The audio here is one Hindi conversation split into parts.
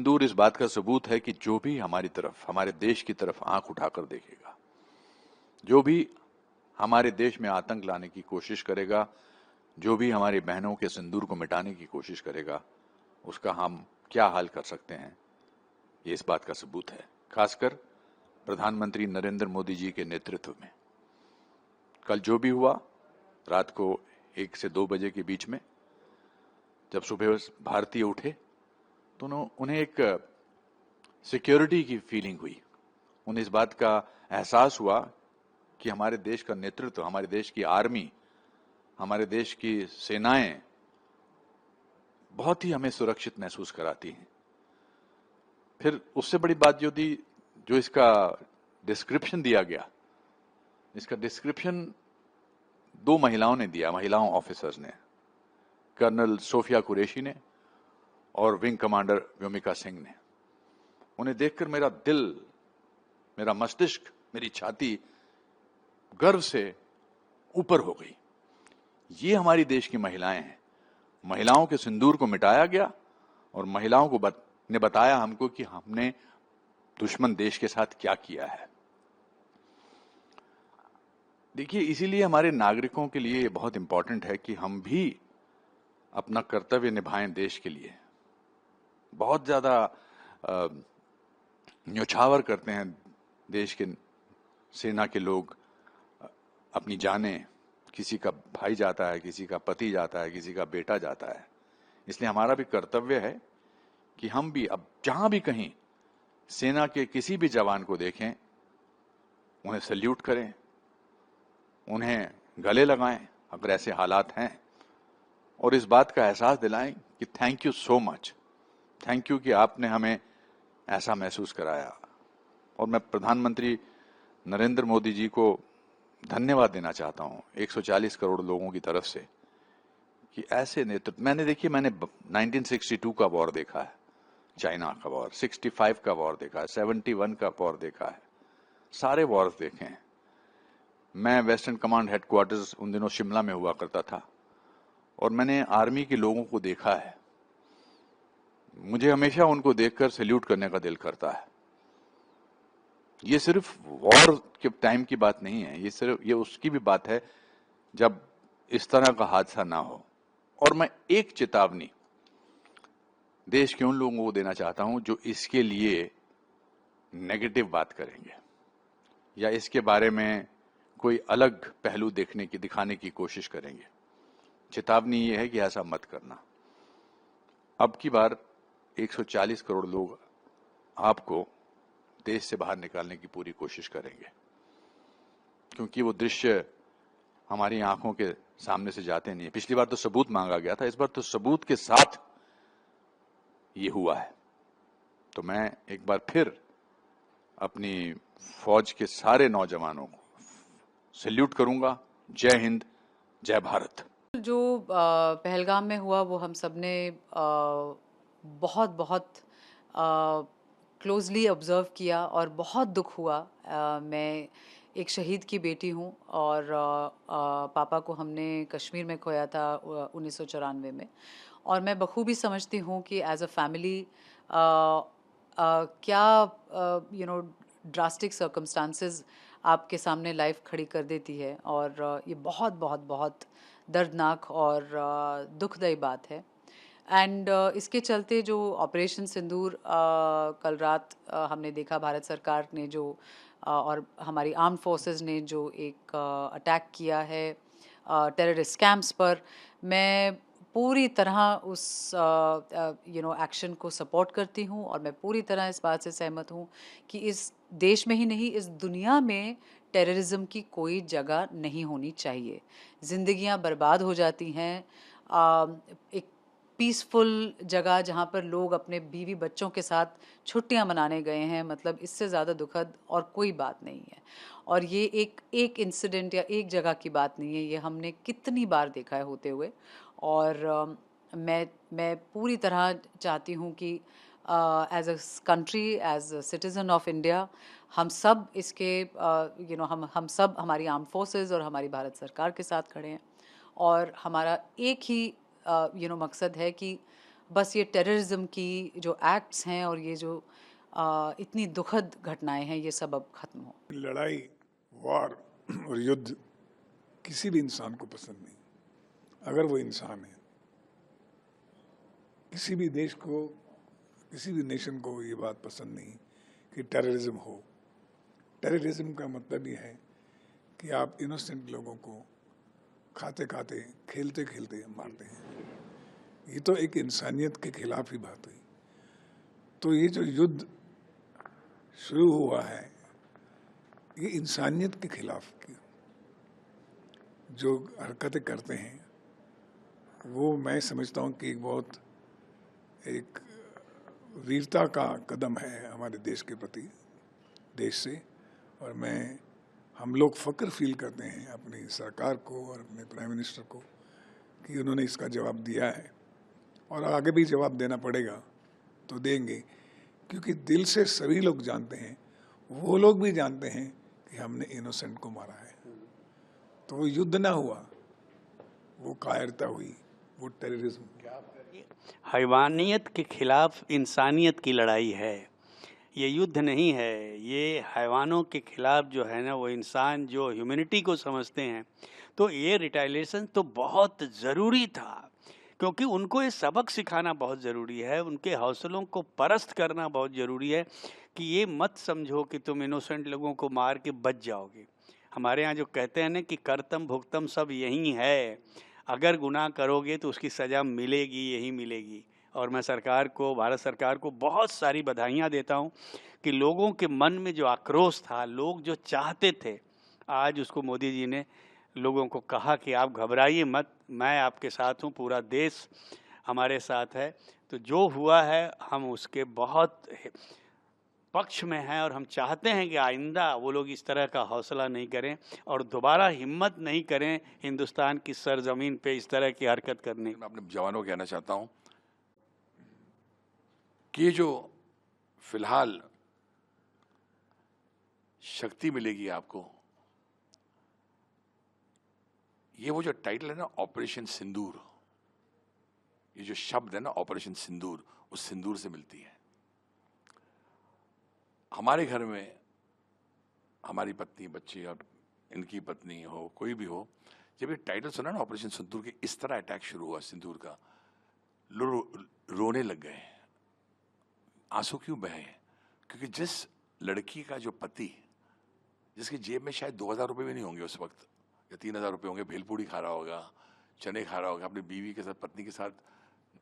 सिंदूर इस बात का सबूत है कि जो भी हमारी तरफ, हमारे देश की तरफ आंख उठाकर देखेगा, जो भी हमारे देश में आतंक लाने की कोशिश करेगा, जो भी हमारी बहनों के सिंदूर को मिटाने की कोशिश करेगा, उसका हम क्या हाल कर सकते हैं, ये इस बात का सबूत है। खासकर प्रधानमंत्री नरेंद्र मोदी जी के नेतृत्व में कल जो भी हुआ, रात को 1 से 2 बजे के बीच में जब सुबह भारतीय उठे तो उन्हें एक सिक्योरिटी की फीलिंग हुई। उन्हें इस बात का एहसास हुआ कि हमारे देश का नेतृत्व, हमारे देश की आर्मी, हमारे देश की सेनाएं बहुत ही हमें सुरक्षित महसूस कराती हैं। फिर उससे बड़ी बात जो थी, जो इसका डिस्क्रिप्शन दिया गया, इसका डिस्क्रिप्शन 2 महिलाओं ने दिया, महिलाओं ऑफिसर्स ने, कर्नल सोफिया कुरैशी ने और विंग कमांडर व्योमिका सिंह ने। उन्हें देखकर मेरा दिल, मेरा मस्तिष्क, मेरी छाती गर्व से ऊपर हो गई। ये हमारी देश की महिलाएं हैं। महिलाओं के सिंदूर को मिटाया गया और महिलाओं को ने बताया हमको कि हमने दुश्मन देश के साथ क्या किया है। देखिए, इसीलिए हमारे नागरिकों के लिए बहुत इंपॉर्टेंट है कि हम भी अपना कर्तव्य निभाएं देश के लिए। बहुत ज्यादा न्योछावर करते हैं देश के सेना के लोग, अपनी जानें, किसी का भाई जाता है, किसी का पति जाता है, किसी का बेटा जाता है। इसलिए हमारा भी कर्तव्य है कि हम भी अब जहां भी कहीं सेना के किसी भी जवान को देखें, उन्हें सल्यूट करें, उन्हें गले लगाएं अगर ऐसे हालात हैं, और इस बात का एहसास दिलाएं कि thank you so much, thank you कि आपने हमें ऐसा महसूस कराया। और मैं प्रधानमंत्री नरेंद्र मोदी जी को धन्यवाद देना चाहता हूं 140 करोड़ लोगों की तरफ से कि ऐसे नेतृत्व। मैंने 1962 का वॉर देखा है, चाइना का वॉर, 65 का वॉर देखा है, 71 का वॉर देखा है, सारे वॉर्स देखे हैं। मैं वेस्टर्न कमांड हेडक्वार्टर्स उन दिनों शिमला में हुआ करता था और मैंने आर्मी के लोगों को देखा है। मुझे हमेशा उनको देखकर सैल्यूट करने का दिल करता है। ये सिर्फ वॉर के टाइम की बात नहीं है, ये उसकी भी बात है जब इस तरह का हादसा ना हो। और मैं एक चेतावनी देश के उन लोगों को देना चाहता हूं जो इसके लिए नेगेटिव बात करेंगे या इसके बारे में कोई अलग पहलू दिखाने की कोशिश करेंगे। चेतावनी ये है कि ऐसा मत करना। अब की बार 140 करोड़ लोग आपको देश से बाहर निकालने की पूरी कोशिश करेंगे, क्योंकि वो दृश्य हमारी आंखों के सामने से जाते नहीं है। पिछली बार तो सबूत मांगा गया था, इस बार तो सबूत के साथ ये हुआ है। तो मैं एक बार फिर अपनी फौज के सारे नौजवानों को सैल्यूट करूंगा। जय हिंद, जय भारत। जो पहलगाम में हुआ वो हम सब ने बहुत बहुत क्लोजली ऑब्जर्व किया और बहुत दुख हुआ। मैं एक शहीद की बेटी हूँ और पापा को हमने कश्मीर में खोया था 1994 में, और मैं बखूबी समझती हूँ कि एज अ फैमिली क्या ड्रास्टिक सर्कमस्टांसेस आपके सामने लाइफ खड़ी कर देती है। और ये बहुत बहुत बहुत दर्दनाक और दुखदायी बात है। एंड इसके चलते जो ऑपरेशन सिंदूर कल रात हमने देखा, भारत सरकार ने जो और हमारी आर्म फोर्सेस ने जो एक अटैक किया है टेररिस्ट कैंप्स पर, मैं पूरी तरह उस एक्शन को सपोर्ट करती हूँ। और मैं पूरी तरह इस बात से सहमत हूँ कि इस देश में ही नहीं, इस दुनिया में टेररिज्म की कोई जगह नहीं होनी चाहिए। ज़िंदगियाँ बर्बाद हो जाती हैं। एक पीसफुल जगह जहाँ पर लोग अपने बीवी बच्चों के साथ छुट्टियाँ मनाने गए हैं, मतलब इससे ज़्यादा दुखद और कोई बात नहीं है। और ये एक इंसिडेंट या एक जगह की बात नहीं है, ये हमने कितनी बार देखा है होते हुए। और मैं पूरी तरह चाहती हूँ कि as a country, as a citizen of India, हम सब इसके हम सब हमारी आर्म फोर्सेस और हमारी भारत सरकार के साथ खड़े हैं। और हमारा एक ही मकसद है कि बस ये टेररिज्म की जो एक्ट्स हैं और ये जो इतनी दुखद घटनाएं हैं, ये सब अब खत्म हो। लड़ाई, वार और युद्ध किसी भी इंसान को पसंद नहीं, अगर वो इंसान है। किसी भी देश को, किसी भी नेशन को ये बात पसंद नहीं कि टेररिज्म हो। टेररिज्म का मतलब ये है कि आप इनोसेंट लोगों को खाते खाते, खेलते खेलते मारते हैं। ये तो एक इंसानियत के खिलाफ ही बात हुई। तो ये जो युद्ध शुरू हुआ है, ये इंसानियत के खिलाफ की जो हरकतें करते हैं, वो मैं समझता हूँ कि एक वीरता का कदम है हमारे देश के प्रति, देश से। और हम लोग फक्र फील करते हैं अपनी सरकार को और अपने प्राइम मिनिस्टर को कि उन्होंने इसका जवाब दिया है, और आगे भी जवाब देना पड़ेगा तो देंगे, क्योंकि दिल से सभी लोग जानते हैं, वो लोग भी जानते हैं कि हमने इनोसेंट को मारा है। तो वो युद्ध ना हुआ, वो कायरता हुई, वो टेररिज्म। हैवानियत के खिलाफ इंसानियत की लड़ाई है, ये युद्ध नहीं है। ये हैवानों के खिलाफ जो है ना, वो इंसान जो ह्यूमैनिटी को समझते हैं, तो ये रिटालिएशन तो बहुत ज़रूरी था, क्योंकि उनको ये सबक सिखाना बहुत ज़रूरी है, उनके हौसलों को परस्त करना बहुत ज़रूरी है कि ये मत समझो कि तुम इनोसेंट लोगों को मार के बच जाओगे। हमारे यहाँ जो कहते हैं ना कि कर्तम भुगतम सब यही है, अगर गुनाह करोगे तो उसकी सज़ा मिलेगी, यही मिलेगी। और मैं सरकार को, भारत सरकार को बहुत सारी बधाइयाँ देता हूँ कि लोगों के मन में जो आक्रोश था, लोग जो चाहते थे, आज उसको मोदी जी ने लोगों को कहा कि आप घबराइए मत, मैं आपके साथ हूँ, पूरा देश हमारे साथ है। तो जो हुआ है हम उसके बहुत पक्ष में हैं, और हम चाहते हैं कि आइंदा वो लोग इस तरह का हौसला नहीं करें और दोबारा हिम्मत नहीं करें हिंदुस्तान की सरजमीन पे इस तरह की हरकत करने। मैं अपने जवानों को कहना चाहता हूं कि ये जो फिलहाल शक्ति मिलेगी आपको, ये वो जो टाइटल है ना, ऑपरेशन सिंदूर, ये जो शब्द है ना ऑपरेशन सिंदूर, उस सिंदूर से मिलती है। हमारे घर में हमारी पत्नी, बच्चे और इनकी पत्नी हो, कोई भी हो, जब ये टाइटल सुना ना ऑपरेशन सिंदूर के, इस तरह अटैक शुरू हुआ सिंदूर का, रोने लग गए, आंसू क्यों बहे? क्योंकि जिस लड़की का जो पति, जिसकी जेब में शायद 2000 रुपये भी नहीं होंगे उस वक्त, या 3000 रुपये होंगे, भेलपूड़ी खा रहा होगा, चने खा रहा होगा, अपनी बीवी के साथ, पत्नी के साथ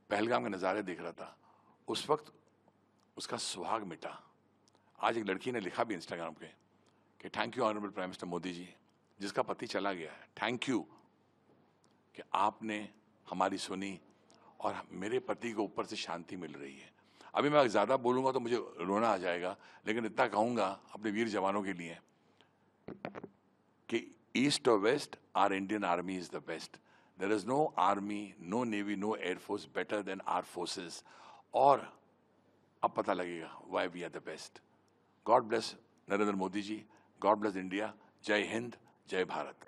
पहलगाम के नज़ारे देख रहा था, उस वक्त उसका सुहाग मिटा। आज एक लड़की ने लिखा भी इंस्टाग्राम पे कि thank you honourable prime minister Modi ji, जिसका पति चला गया है, थैंक यू कि आपने हमारी सुनी और मेरे पति को ऊपर से शांति मिल रही है। अभी मैं ज़्यादा बोलूँगा तो मुझे रोना आ जाएगा, लेकिन इतना कहूँगा अपने वीर जवानों के लिए कि ईस्ट और west, our Indian army is the best. There is no army, no navy, no air force better than our forces. और अब पता लगेगा why we are the best. God bless Narendra Modi ji, God bless India. जय हिंद, जय भारत।